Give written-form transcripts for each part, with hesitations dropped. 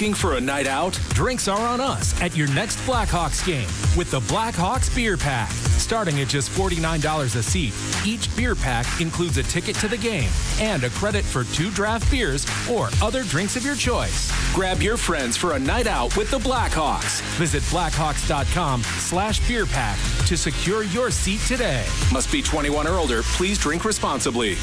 Looking for a night out? Drinks are on us at your next Blackhawks game with the Blackhawks Beer Pack. Starting at just $49 a seat, each beer pack includes a ticket to the game and a credit for 2 draft beers or other drinks of your choice. Grab your friends for a night out with the Blackhawks. Visit blackhawks.com/beer pack to secure your seat today. Must be 21 or older. Please drink responsibly.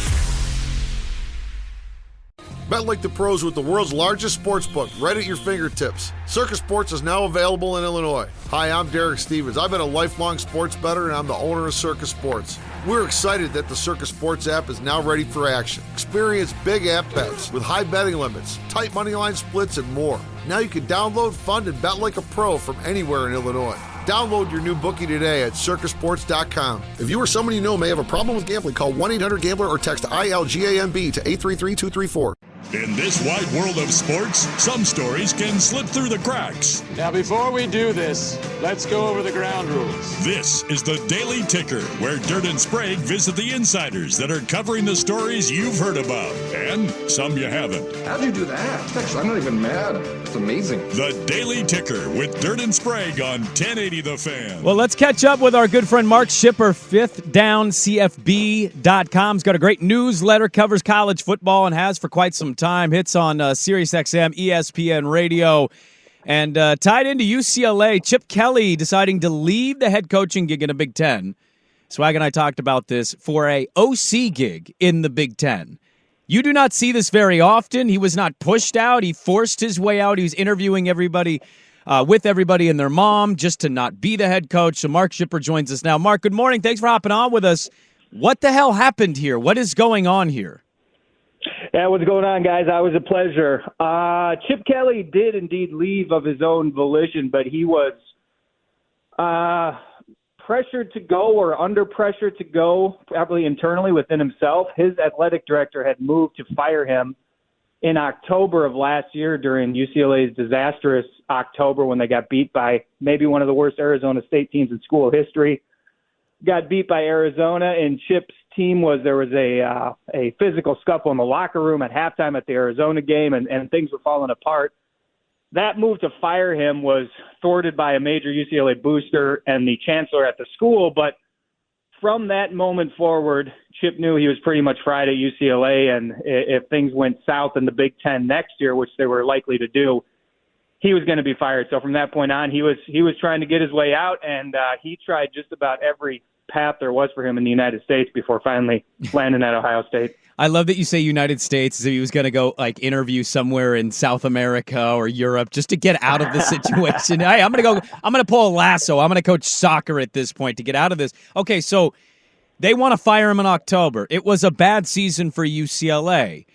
Bet like the pros with the world's largest sports book right at your fingertips. Circus Sports is now available in Illinois. Hi, I'm Derek Stevens. I've been a lifelong sports bettor, and I'm the owner of Circus Sports. We're excited that the Circus Sports app is now ready for action. Experience big app bets with high betting limits, tight money line splits, and more. Now you can download, fund, and bet like a pro from anywhere in Illinois. Download your new bookie today at circusports.com. If you or someone you know may have a problem with gambling, call 1-800-GAMBLER or text ILGAMB to 833-234. In this wide world of sports, some stories can slip through the cracks. Now, before we do this, let's go over the ground rules. This is the Daily Ticker, where Dirt and Sprague visit the insiders that are covering the stories you've heard about, and some you haven't. How'd you do that? Actually, I'm not even mad. It's amazing. The Daily Ticker with Dirt and Sprague on 1080 The Fan. Well, let's catch up with our good friend Mark Schipper, FifthDownCFB.com. He's got a great newsletter, covers college football, and has for quite some time. Hits on SiriusXM, ESPN Radio, and tied into UCLA. Chip Kelly deciding to leave the head coaching gig in a Big Ten. Swag and I talked about this for a OC gig in the Big Ten. You do not see this very often. He was not pushed out. He forced his way out. He was interviewing everybody with everybody and their mom just to not be the head coach. So Mark Schipper joins us now. Mark, good morning. Thanks for hopping on with us. What the hell happened here? What is going on here? Yeah, what's going on, guys? Always a pleasure. Chip Kelly did indeed leave of his own volition, but he was pressured to go or under pressure to go, probably internally within himself. His athletic director had moved to fire him in October of last year during UCLA's disastrous October when they got beat by maybe one of the worst Arizona State teams in school history. Got beat by Arizona, and Chip's team there was a physical scuffle in the locker room at halftime at the Arizona game, and things were falling apart. That move to fire him was thwarted by a major UCLA booster and the chancellor at the school, but from that moment forward, Chip knew he was pretty much fried at UCLA, and if things went south in the Big Ten next year, which they were likely to do, he was going to be fired. So from that point on, he was trying to get his way out, and he tried just about every path there was for him in the United States before finally landing at Ohio State. I love that you say United States as if he was going to go interview somewhere in South America or Europe just to get out of the situation. Hey, I'm going to pull a lasso. I'm going to coach soccer at this point to get out of this. Okay, so they want to fire him in October. It was a bad season for UCLA.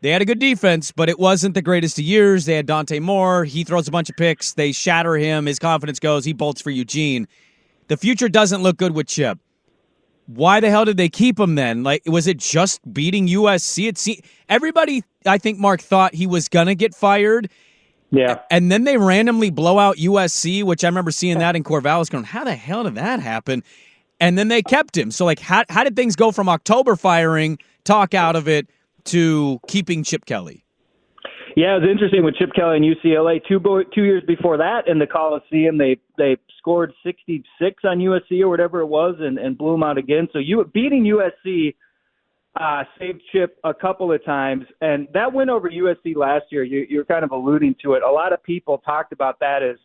They had a good defense, but it wasn't the greatest of years. They had Dante Moore. He throws a bunch of picks. They shatter him. His confidence goes. He bolts for Eugene. The future doesn't look good with Chip. Why the hell did they keep him then? Was it just beating USC? Everybody, I think, Mark, thought he was going to get fired. Yeah. And then they randomly blow out USC, which I remember seeing that in Corvallis going, how the hell did that happen? And then they kept him. So, how did things go from October firing, talk out of it, to keeping Chip Kelly? Yeah, it was interesting with Chip Kelly and UCLA. 2 years before that in the Coliseum, they scored 66 on USC or whatever it was and blew them out again. So beating USC saved Chip a couple of times. And that win over USC last year, you're kind of alluding to it. A lot of people talked about that as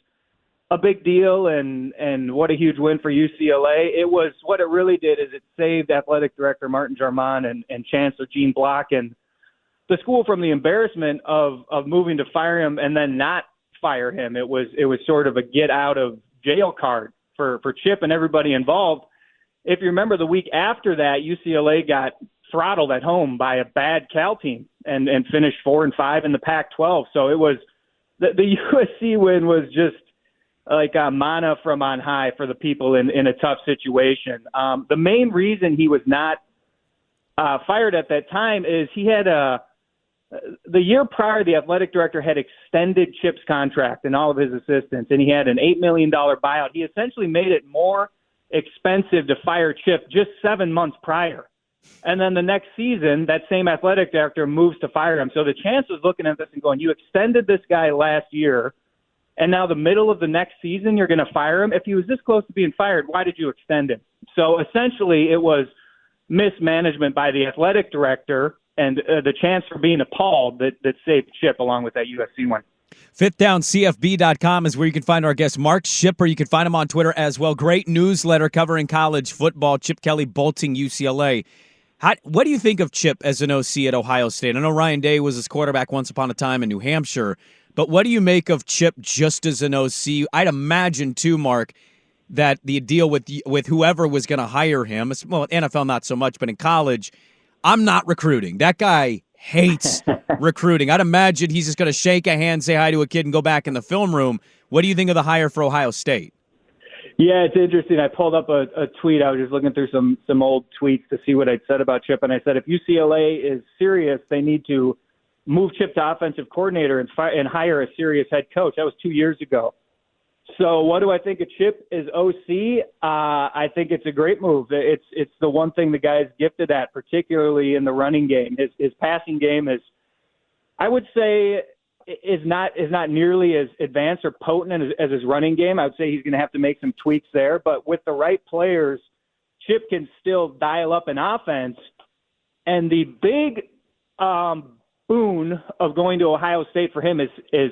a big deal and what a huge win for UCLA. What it really did is it saved athletic director Martin Jarman and Chancellor Gene Block and the school from the embarrassment of moving to fire him and then not fire him. It was sort of a get out of jail card for Chip and everybody involved. If you remember, the week after that, UCLA got throttled at home by a bad Cal team and finished 4-5 in the Pac-12. So it was the USC win was just like manna from on high for the people in a tough situation. The main reason he was not fired at that time is he had the year prior, the athletic director had extended Chip's contract and all of his assistants, and he had an $8 million buyout. He essentially made it more expensive to fire Chip just 7 months prior And then the next season, that same athletic director moves to fire him. So the chancellor's looking at this and going, you extended this guy last year, and now the middle of the next season, you're going to fire him? If he was this close to being fired, why did you extend him? So essentially, it was mismanagement by the athletic director and the chancellor being appalled that saved Chip along with that USC one. FifthDownCFB.com is where you can find our guest, Mark Schipper. You can find him on Twitter as well. Great newsletter covering college football. Chip Kelly bolting UCLA. What do you think of Chip as an OC at Ohio State? I know Ryan Day was his quarterback once upon a time in New Hampshire, but what do you make of Chip just as an OC? I'd imagine, too, Mark, that the deal with whoever was going to hire him, well, NFL not so much, but in college, I'm not recruiting. That guy hates recruiting. I'd imagine he's just going to shake a hand, say hi to a kid, and go back in the film room. What do you think of the hire for Ohio State? Yeah, it's interesting. I pulled up a tweet. I was just looking through some old tweets to see what I'd said about Chip, and I said if UCLA is serious, they need to move Chip to offensive coordinator and hire a serious head coach. That was 2 years ago. So what do I think of Chip as OC? I think it's a great move. It's the one thing the guy's gifted at, particularly in the running game. His passing game is, I would say, is not nearly as advanced or potent as his running game. I would say he's going to have to make some tweaks there. But with the right players, Chip can still dial up an offense. And the big boon of going to Ohio State for him is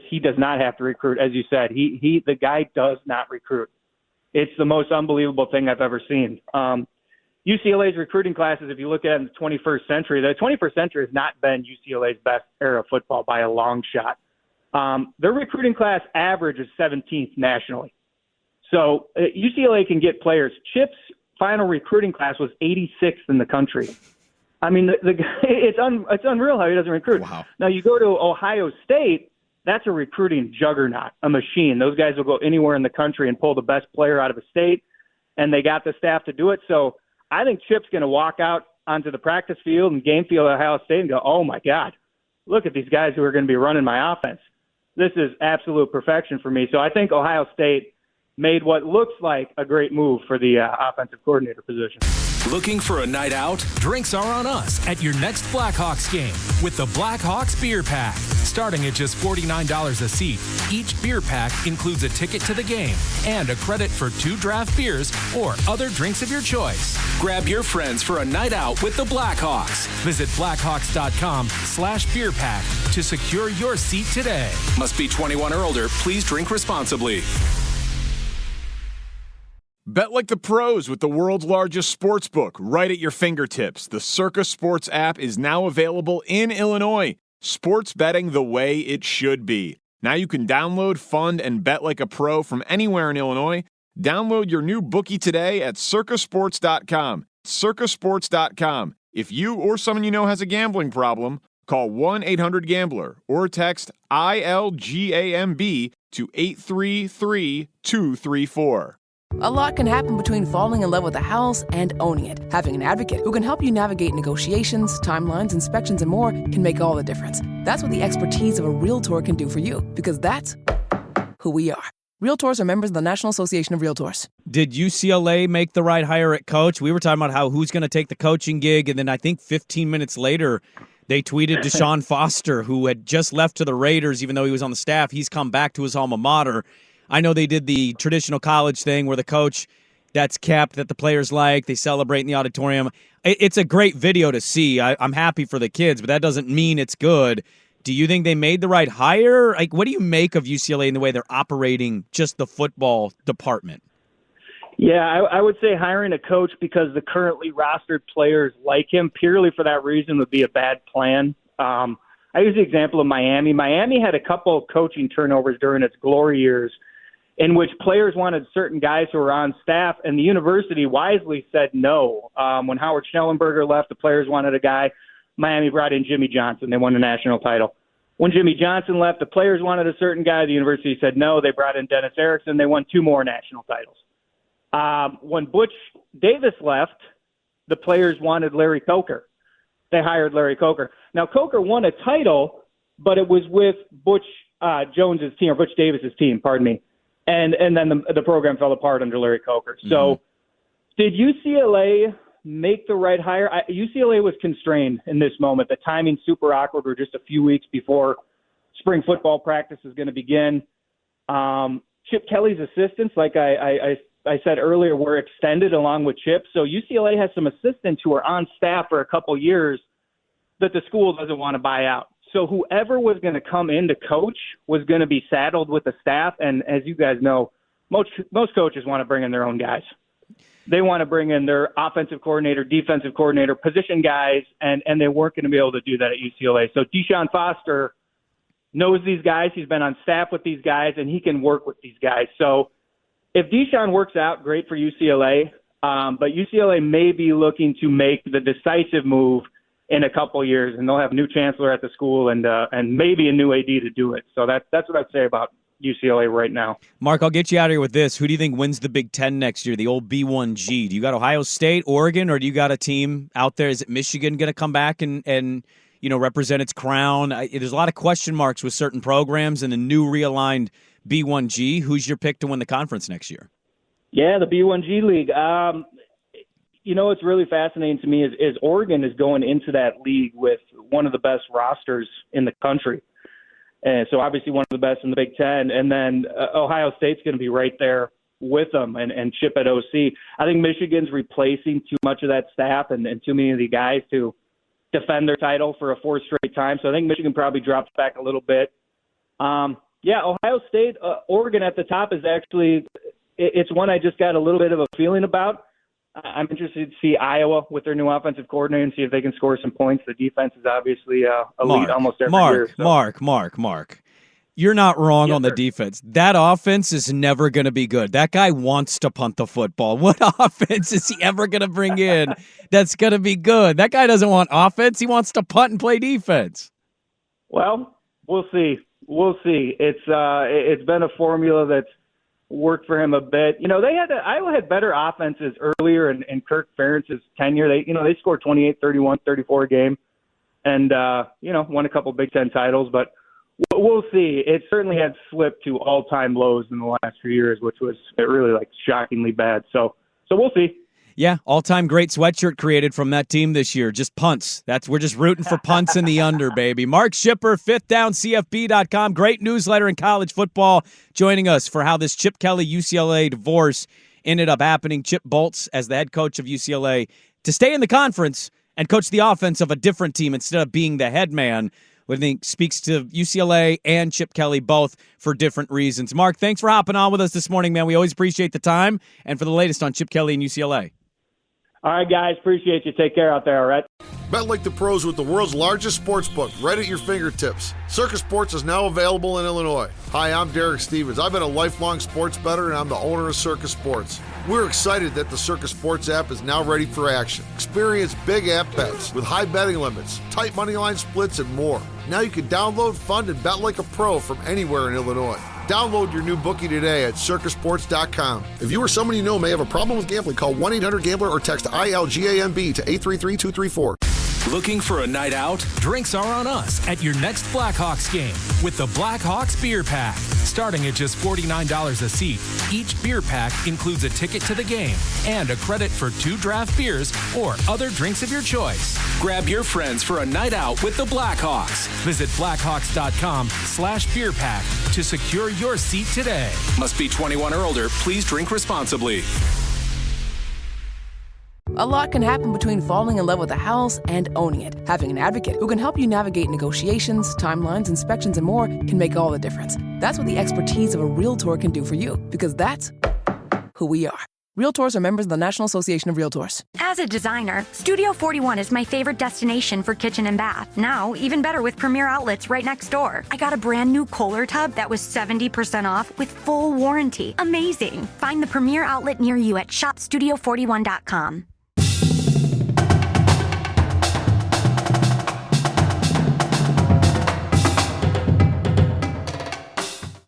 he does not have to recruit. As you said, the guy does not recruit. It's the most unbelievable thing I've ever seen. UCLA's recruiting classes, if you look at it in the 21st century, the 21st century has not been UCLA's best era of football by a long shot. Their recruiting class average is 17th nationally. So UCLA can get players. Chip's final recruiting class was 86th in the country. I mean, it's unreal how he doesn't recruit. Wow. Now, you go to Ohio State, that's a recruiting juggernaut, a machine. Those guys will go anywhere in the country and pull the best player out of a state, and they got the staff to do it. So I think Chip's going to walk out onto the practice field and game field at Ohio State and go, oh, my God, look at these guys who are going to be running my offense. This is absolute perfection for me. So I think Ohio State made what looks like a great move for the offensive coordinator position. Looking for a night out? Drinks are on us at your next Blackhawks game with the Blackhawks Beer Pack. Starting at just $49 a seat, each beer pack includes a ticket to the game and a credit for 2 draft beers or other drinks of your choice. Grab your friends for a night out with the Blackhawks. Visit blackhawks.com/beer pack to secure your seat today. Must be 21 or older. Please drink responsibly. Bet like the pros with the world's largest sports book right at your fingertips. The Circa Sports app is now available in Illinois. Sports betting the way it should be. Now you can download, fund, and bet like a pro from anywhere in Illinois. Download your new bookie today at circasports.com. Circasports.com. If you or someone you know has a gambling problem, call 1-800-GAMBLER or text ILGAMB to 833-234. A lot can happen between falling in love with a house and owning it. Having an advocate who can help you navigate negotiations, timelines, inspections, and more can make all the difference. That's what the expertise of a Realtor can do for you, because that's who we are. Realtors are members of the National Association of Realtors. Did UCLA make the right hire at coach? We were talking about who's going to take the coaching gig, and then I think 15 minutes later, they tweeted Deshaun Foster, who had just left to the Raiders, even though he was on the staff. He's come back to his alma mater. I know they did the traditional college thing where the coach that's kept, that the players like, they celebrate in the auditorium. It's a great video to see. I'm happy for the kids, but that doesn't mean it's good. Do you think they made the right hire? Like, what do you make of UCLA in the way they're operating just the football department? Yeah, I would say hiring a coach because the currently rostered players like him purely for that reason would be a bad plan. I use the example of Miami. Miami had a couple of coaching turnovers during its glory years in which players wanted certain guys who were on staff, and the university wisely said no. When Howard Schnellenberger left, the players wanted a guy. Miami brought in Jimmy Johnson. They won the national title. When Jimmy Johnson left, the players wanted a certain guy. The university said no. They brought in Dennis Erickson. They won 2 more national titles. When Butch Davis left, the players wanted Larry Coker. They hired Larry Coker. Now, Coker won a title, but it was with Butch Jones's team, or Butch Davis's team, pardon me. And then the program fell apart under Larry Coker. So did UCLA make the right hire. UCLA was constrained in this moment. The timing's super awkward. We're just a few weeks before spring football practice is going to begin. Chip Kelly's assistants, like I said earlier, were extended along with Chip. So UCLA has some assistants who are on staff for a couple years that the school doesn't want to buy out. So whoever was going to come in to coach was going to be saddled with the staff. And as you guys know, most coaches want to bring in their own guys. They want to bring in their offensive coordinator, defensive coordinator, position guys, and they weren't going to be able to do that at UCLA. So Deshaun Foster knows these guys. He's been on staff with these guys, and he can work with these guys. So if Deshaun works out, great for UCLA. But UCLA may be looking to make the decisive move in a couple of years, and they'll have a new chancellor at the school and maybe a new AD to do it. So that's what I'd say about UCLA right now. Mark, I'll get you out of here with this. Who do you think wins the Big Ten next year, the old B1G? Do you got Ohio State, Oregon, or do you got a team out there? Is it Michigan going to come back and represent its crown? There's a lot of question marks with certain programs and the new realigned B1G. Who's your pick to win the conference next year? Yeah, the B1G League. What's really fascinating to me is Oregon is going into that league with one of the best rosters in the country. And so obviously one of the best in the Big Ten. And then Ohio State's going to be right there with them and Chip at OC. I think Michigan's replacing too much of that staff and too many of the guys to defend their title for a fourth straight time. So I think Michigan probably drops back a little bit. Ohio State, Oregon at the top is actually – it's one I just got a little bit of a feeling about. I'm interested to see Iowa with their new offensive coordinator and see if they can score some points. The defense is obviously elite almost every year. So. Mark. You're not wrong on the defense. That offense is never going to be good. That guy wants to punt the football. What offense is he ever going to bring in that's going to be good? That guy doesn't want offense. He wants to punt and play defense. Well, we'll see. It's been a formula that's worked for him a bit. Iowa had better offenses earlier in Kirk Ferentz's tenure. They scored 28, 31, 34 a game and, won a couple Big Ten titles, but we'll see. It certainly had slipped to all-time lows in the last few years, which was really shockingly bad. So we'll see. Yeah, all-time great sweatshirt created from that team this year. Just punts. We're just rooting for punts in the under, baby. Mark Schipper, FifthDownCFB.com. Great newsletter in college football, joining us for how this Chip Kelly UCLA divorce ended up happening. Chip bolts as the head coach of UCLA to stay in the conference and coach the offense of a different team instead of being the head man. What I think speaks to UCLA and Chip Kelly both for different reasons. Mark, thanks for hopping on with us this morning, man. We always appreciate the time and for the latest on Chip Kelly and UCLA. All right, guys. Appreciate you. Take care out there, all right? Bet like the pros with the world's largest sports book right at your fingertips. Circus Sports is now available in Illinois. Hi, I'm Derek Stevens. I've been a lifelong sports bettor, and I'm the owner of Circus Sports. We're excited that the Circus Sports app is now ready for action. Experience big app bets with high betting limits, tight money line splits, and more. Now you can download, fund, and bet like a pro from anywhere in Illinois. Download your new bookie today at circusports.com. If you or someone you know may have a problem with gambling, call 1-800-GAMBLER or text ILGAMB to 833-234. Looking for a night out? Drinks are on us at your next Blackhawks game with the Blackhawks Beer Pack. Starting at just $49 a seat, each beer pack includes a ticket to the game and a credit for 2 draft beers or other drinks of your choice. Grab your friends for a night out with the Blackhawks. Visit blackhawks.com/beer pack to secure your seat today. Must be 21 or older. Please drink responsibly. A lot can happen between falling in love with a house and owning it. Having an advocate who can help you navigate negotiations, timelines, inspections, and more can make all the difference. That's what the expertise of a Realtor can do for you, because that's who we are. Realtors are members of the National Association of Realtors. As a designer, Studio 41 is my favorite destination for kitchen and bath. Now, even better with Premier Outlets right next door. I got a brand new Kohler tub that was 70% off with full warranty. Amazing. Find the Premier Outlet near you at shopstudio41.com.